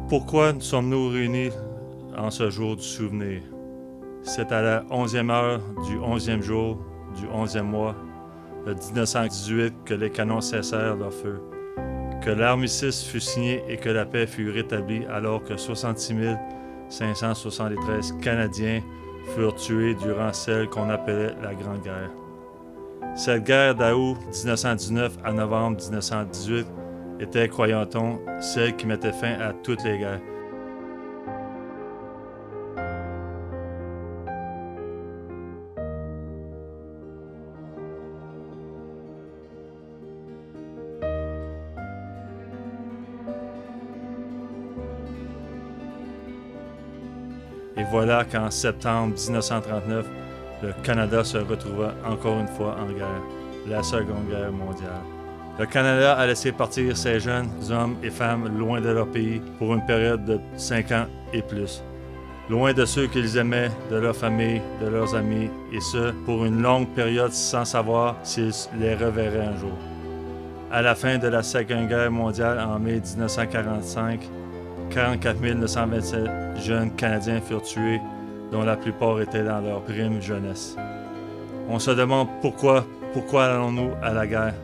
Pourquoi sommes-nous réunis en ce jour du souvenir? C'est à la 11e heure du 11e jour du 11e mois de 1918 que les canons cessèrent leur feu, que l'armistice fut signé et que la paix fut rétablie alors que 66 573 Canadiens furent tués durant celle qu'on appelait la Grande Guerre. Cette guerre d'août 1919 à novembre 1918 était, croyant-on, celle qui mettait fin à toutes les guerres. Et voilà qu'en septembre 1939, le Canada se retrouva encore une fois en guerre, la Seconde Guerre mondiale. Le Canada a laissé partir ses jeunes hommes et femmes loin de leur pays pour une période de 5 ans et plus. Loin de ceux qu'ils aimaient, de leur famille, de leurs amis, et ce, pour une longue période sans savoir s'ils les reverraient un jour. À la fin de la Seconde Guerre mondiale, en mai 1945, 44 927 jeunes Canadiens furent tués, dont la plupart étaient dans leur prime jeunesse. On se demande pourquoi allons-nous à la guerre?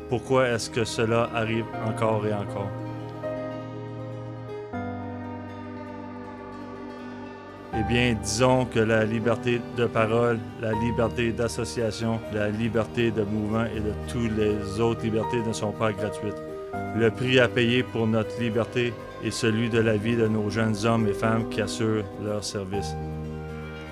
Pourquoi est-ce que cela arrive encore et encore? Eh bien, disons que la liberté de parole, la liberté d'association, la liberté de mouvement et de toutes les autres libertés ne sont pas gratuites. Le prix à payer pour notre liberté est celui de la vie de nos jeunes hommes et femmes qui assurent leur service.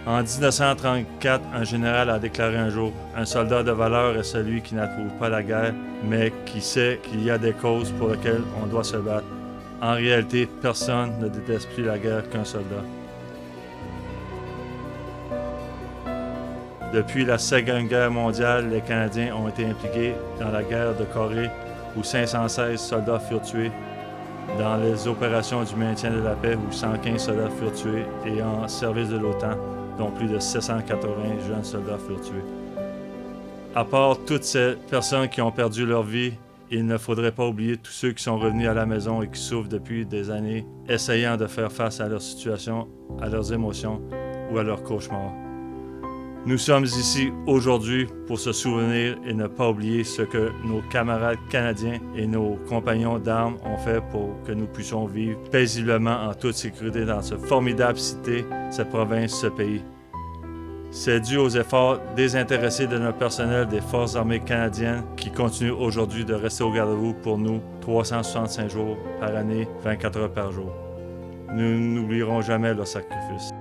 En 1934, un général a déclaré un jour « Un soldat de valeur est celui qui n'approuve pas la guerre, mais qui sait qu'il y a des causes pour lesquelles on doit se battre. » En réalité, personne ne déteste plus la guerre qu'un soldat. Depuis la Seconde Guerre mondiale, les Canadiens ont été impliqués dans la guerre de Corée où 516 soldats furent tués, dans les opérations du maintien de la paix où 115 soldats furent tués et en service de l'OTAN, dont plus de 780 jeunes soldats furent tués. À part toutes ces personnes qui ont perdu leur vie, il ne faudrait pas oublier tous ceux qui sont revenus à la maison et qui souffrent depuis des années, essayant de faire face à leur situation, à leurs émotions ou à leurs cauchemars. Nous sommes ici aujourd'hui pour se souvenir et ne pas oublier ce que nos camarades canadiens et nos compagnons d'armes ont fait pour que nous puissions vivre paisiblement en toute sécurité dans cette formidable cité, cette province, ce pays. C'est dû aux efforts désintéressés de notre personnel des Forces armées canadiennes qui continuent aujourd'hui de rester au garde-à-vous pour nous 365 jours par année, 24 heures par jour. Nous n'oublierons jamais leur sacrifice.